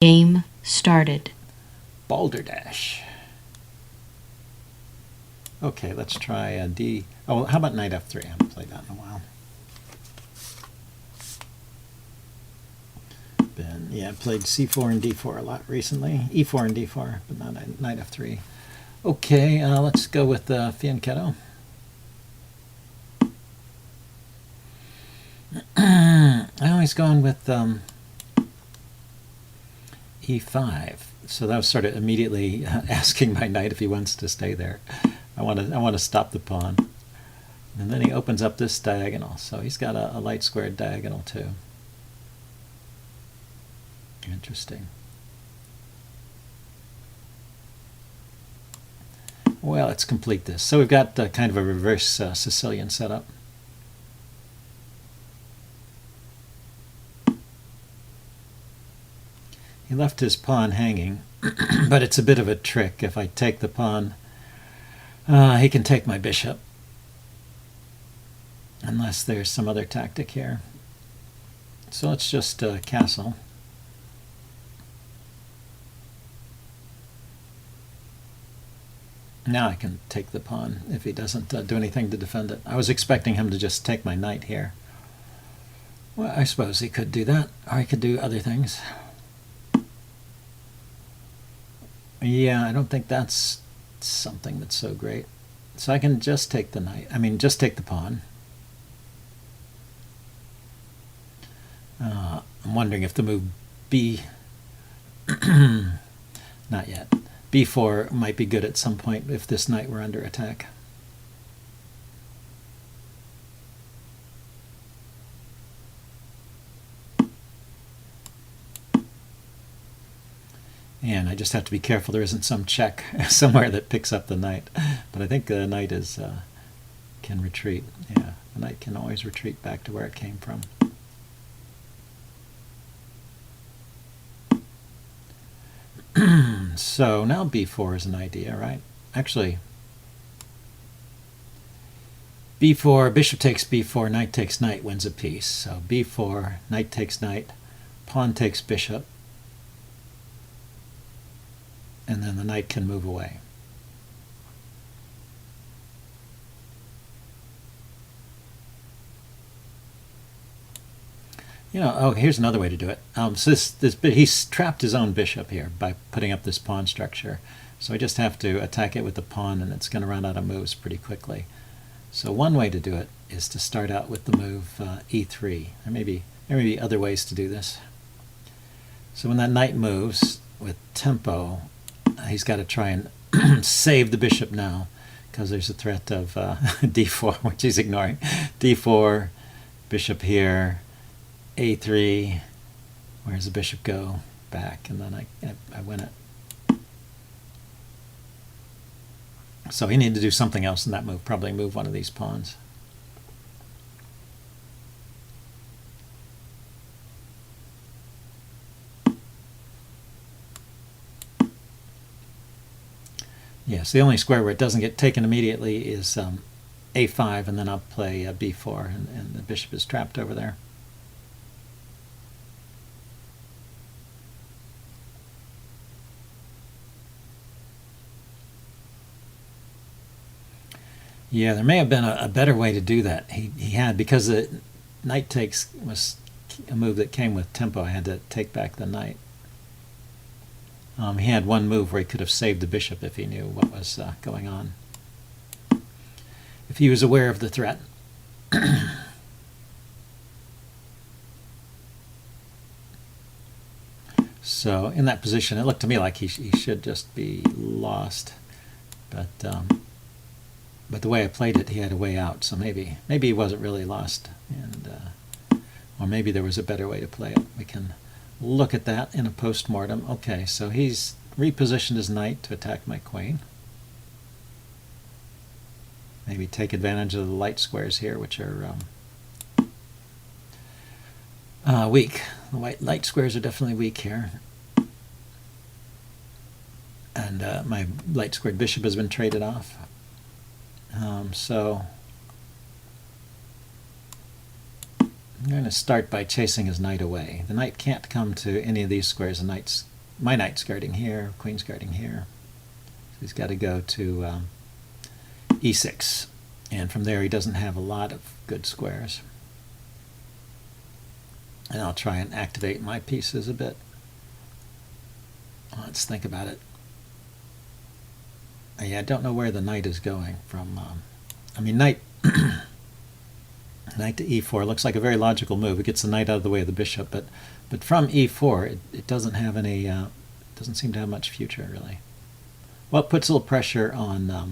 Game started. Balderdash. Okay, let's try a D. Oh, how about knight f3? I haven't played that in a while. I played c4 and d4 a lot recently. e4 and d4, but not knight f3. Okay, let's go with fianchetto. I always gone with e5. So that was sort of immediately asking my knight if he wants to stay there. I want to stop the pawn. And then he opens up this diagonal. So he's got a light squared diagonal too. Interesting. Well, let's complete this. So we've got kind of a reverse Sicilian setup. He left his pawn hanging, but it's a bit of a trick. If I take the pawn, he can take my bishop. Unless there's some other tactic here. So let's just castle. Now I can take the pawn if he doesn't do anything to defend it. I was expecting him to just take my knight here. Well, I suppose he could do that, or he could do other things. Yeah, I don't think that's something that's so great. So I can just take the knight. I mean, just take the pawn. I'm wondering if the move B... not yet. B4 might be good at some point if this knight were under attack. And I just have to be careful there isn't some check somewhere that picks up the knight. But I think the knight can retreat. Yeah, the knight can always retreat back to where it came from. So now b4 is an idea, right? Actually, b4, bishop takes b4, knight takes knight wins a piece. So b4, knight takes knight, pawn takes bishop, and then the knight can move away. You know, oh, here's another way to do it. So he's trapped his own bishop here by putting up this pawn structure. So I just have to attack it with the pawn, and it's going to run out of moves pretty quickly. So one way to do it is to start out with the move e3. There may be other ways to do this. So when that knight moves with tempo, he's got to try and save the bishop now, because there's a threat of d4, which he's ignoring. d4, bishop here, a3, where does the bishop go? Back, and then I win it. So he needed to do something else in that move, probably move one of these pawns. Yes, the only square where it doesn't get taken immediately is a5, and then I'll play b4, and the bishop is trapped over there. Yeah, there may have been a better way to do that. He had, because the knight takes was a move that came with tempo, I had to take back the knight. He had one move where he could have saved the bishop if he knew what was going on. If he was aware of the threat. So in that position, it looked to me like he should just be lost. But the way I played it, he had a way out. So maybe he wasn't really lost, and or maybe there was a better way to play it. We can look at that in a post-mortem. Okay, so he's repositioned his knight to attack my queen. Maybe take advantage of the light squares here, which are weak. The light squares are definitely weak here. And my light squared bishop has been traded off. So I'm going to start by chasing his knight away. The knight can't come to any of these squares. The knight's my knight's guarding here, queen's guarding here. So he's got to go to e6. And from there he doesn't have a lot of good squares. And I'll try and activate my pieces a bit. Let's think about it. Yeah, I don't know where the knight is going from. I mean, knight knight to e4 looks like a very logical move. It gets the knight out of the way of the bishop, but from e4 it doesn't have any. Doesn't seem to have much future really. Well, it puts a little pressure on. I'll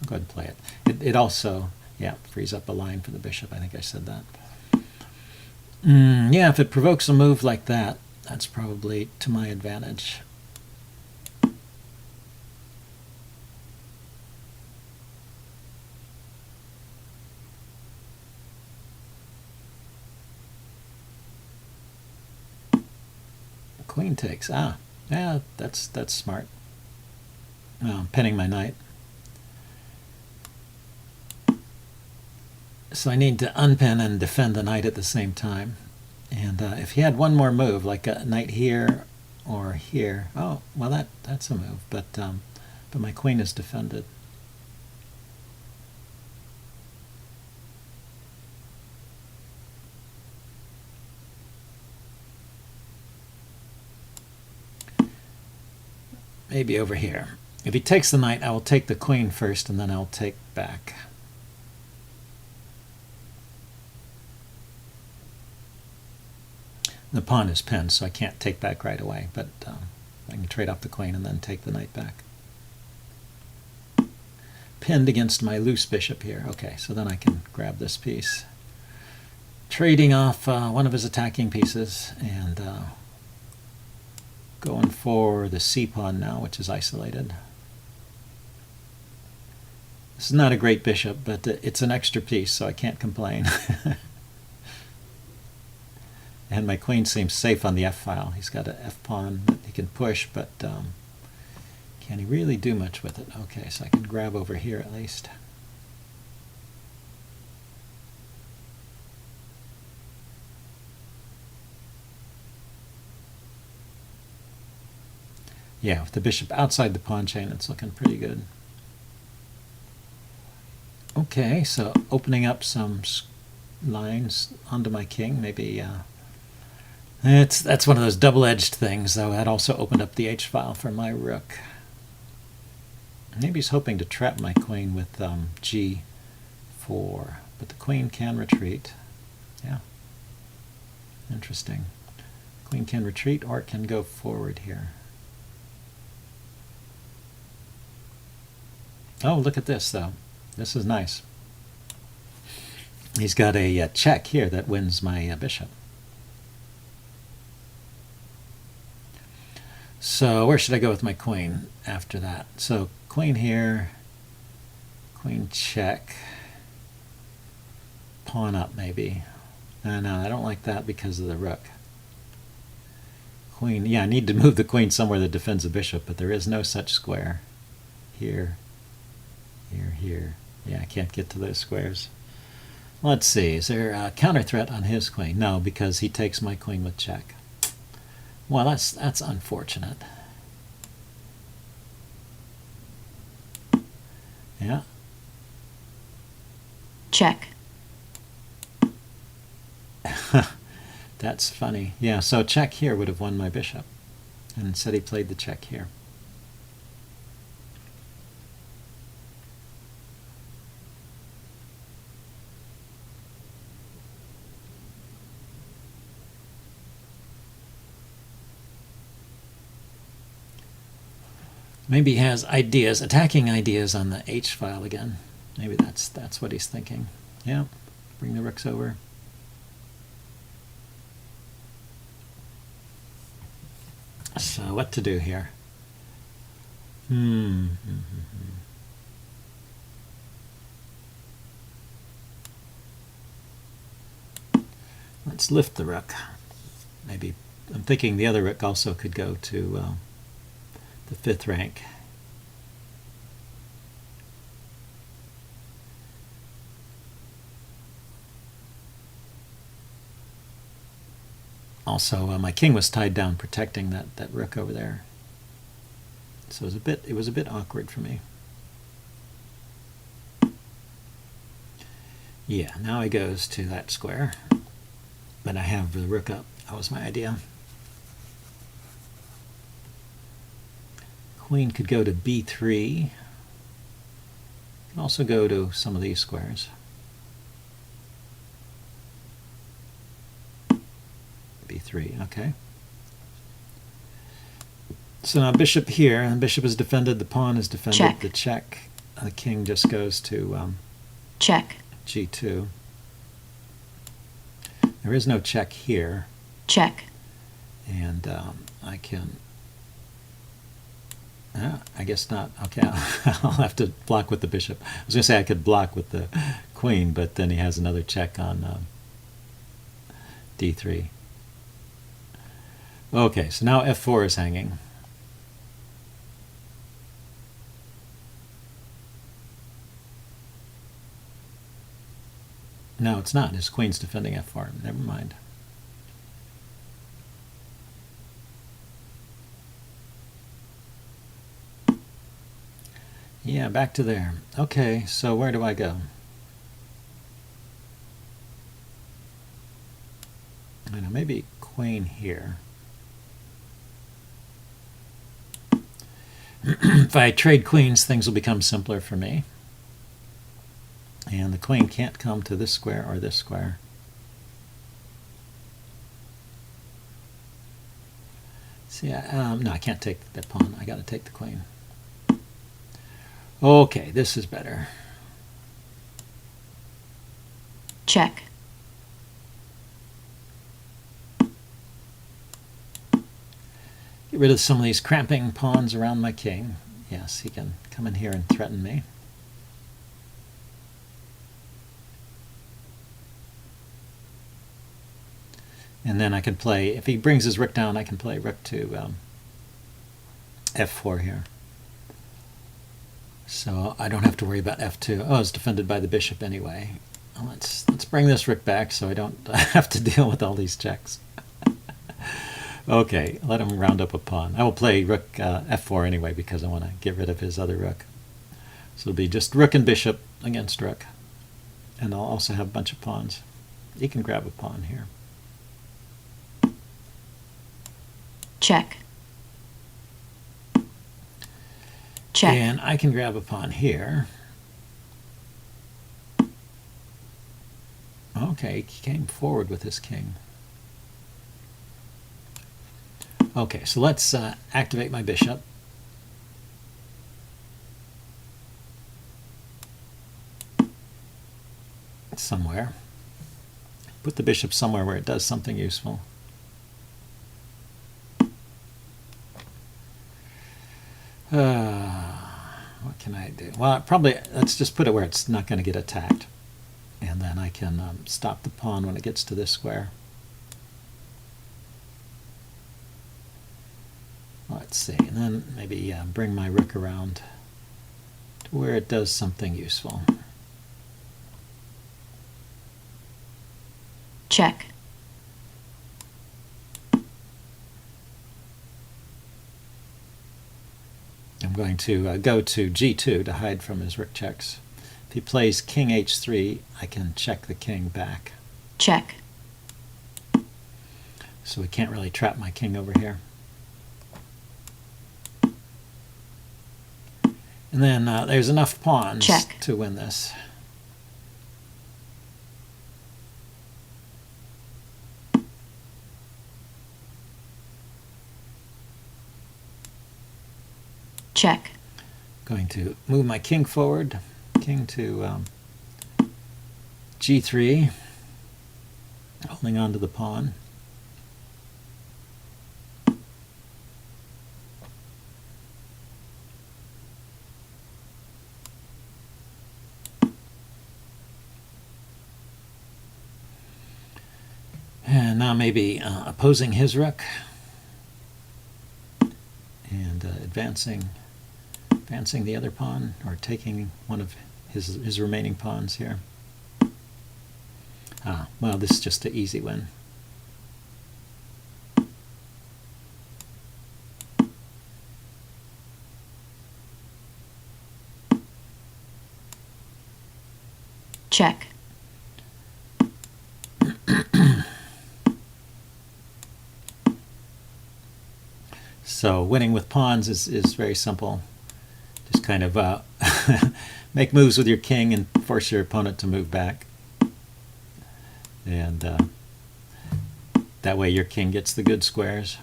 go ahead and play it. It also, yeah, frees up a line for the bishop. I think I said that. Yeah, if it provokes a move like that, that's probably to my advantage. Queen takes. Ah, yeah, that's smart. I'm pinning my knight. So I need to unpin and defend the knight at the same time. And if he had one more move, like a knight here or here, oh, well, that's a move. But my queen is defended. Maybe over here. If he takes the knight, I will take the queen first, and then I'll take back. The pawn is pinned, so I can't take back right away, but I can trade off the queen and then take the knight back. Pinned against my loose bishop here. Okay, so then I can grab this piece. Trading off one of his attacking pieces and going for the c-pawn now, which is isolated. This is not a great bishop, but it's an extra piece, so I can't complain. And my queen seems safe on the f-file. He's got an f-pawn that he can push, but can he really do much with it? Okay, so I can grab over here at least. Yeah, with the bishop outside the pawn chain, it's looking pretty good. Okay, so opening up some lines onto my king, maybe. That's one of those double-edged things, though. That also opened up the h-file for my rook. Maybe he's hoping to trap my queen with g4, but the queen can retreat. Yeah, interesting. Queen can retreat, or it can go forward here. Oh, look at this, though. This is nice. He's got a check here that wins my bishop. So where should I go with my queen after that? So queen here, queen check, pawn up maybe. No, I don't like that because of the rook. Queen, yeah, I need to move the queen somewhere that defends the bishop, but there is no such square. Here, here, here. Yeah, I can't get to those squares. Let's see, is there a counter threat on his queen? No, because he takes my queen with check. Well, that's unfortunate. Yeah. Check. That's funny. Yeah, so check here would have won my bishop. And instead he played the check here. Maybe he has ideas, attacking ideas on the h-file again. Maybe that's what he's thinking. Yeah, bring the rooks over. So what to do here? Let's lift the rook. Maybe I'm thinking the other rook also could go to the 5th rank. Also, my king was tied down protecting that rook over there. So it was a bit awkward for me. Yeah, now he goes to that square, but I have the rook up. That was my idea. Queen could go to b3. Can also go to some of these squares. b3, okay. So now bishop here, and bishop is defended, the pawn is defended, check. The check. The king just goes to check. g2. There is no check here. Check. And I can... I guess not. Okay, I'll have to block with the bishop. I was going to say I could block with the queen, but then he has another check on d3. Okay, so now f4 is hanging. No, it's not. His queen's defending f4. Never mind. Yeah, back to there. Okay, so where do I go? I don't know, maybe queen here. If I trade queens, things will become simpler for me. And the queen can't come to this square or this square. See, no, I can't take that pawn. I got to take the queen. Okay, this is better. Check. Get rid of some of these cramping pawns around my king. Yes, he can come in here and threaten me. And then I can play, if he brings his rook down, I can play rook to f4 here. So I don't have to worry about f2. Oh, it's defended by the bishop anyway. Let's bring this rook back so I don't have to deal with all these checks. Okay, let him round up a pawn. I will play rook f4 anyway because I want to get rid of his other rook. So it'll be just rook and bishop against rook. And I'll also have a bunch of pawns. He can grab a pawn here. Check. Check. And I can grab a pawn here. Okay, he came forward with his king. Okay, so let's activate my bishop. Somewhere. Put the bishop somewhere where it does something useful. What can I do? Well, probably let's just put it where it's not going to get attacked. And then I can stop the pawn when it gets to this square. Let's see, and then maybe bring my rook around to where it does something useful. Check. I'm going to go to g2 to hide from his rook checks. If he plays king h3, I can check the king back. Check. So we can't really trap my king over here. And then there's enough pawns check. To win this. Check. Going to move my king forward. King to g3, holding on to the pawn. And now maybe opposing his rook and advancing the other pawn, or taking one of his remaining pawns here. Well, this is just an easy win. check, So winning with pawns is very simple. Just kind of make moves with your king and force your opponent to move back. And that way your king gets the good squares.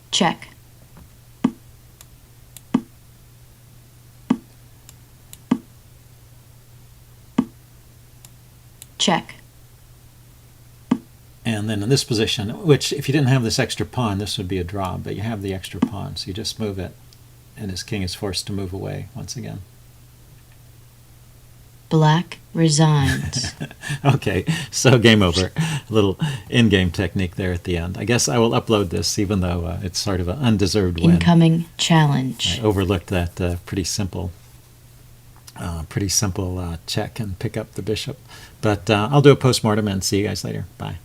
check, check, And then in this position, which if you didn't have this extra pawn, this would be a draw, but you have the extra pawn, so you just move it, and his king is forced to move away once again. black resigns. Okay, so game over. A little in-game technique there at the end. I guess I will upload this, even though it's sort of an undeserved win. Incoming challenge. I overlooked that pretty simple check and pick up the bishop. But I'll do a postmortem and see you guys later. Bye.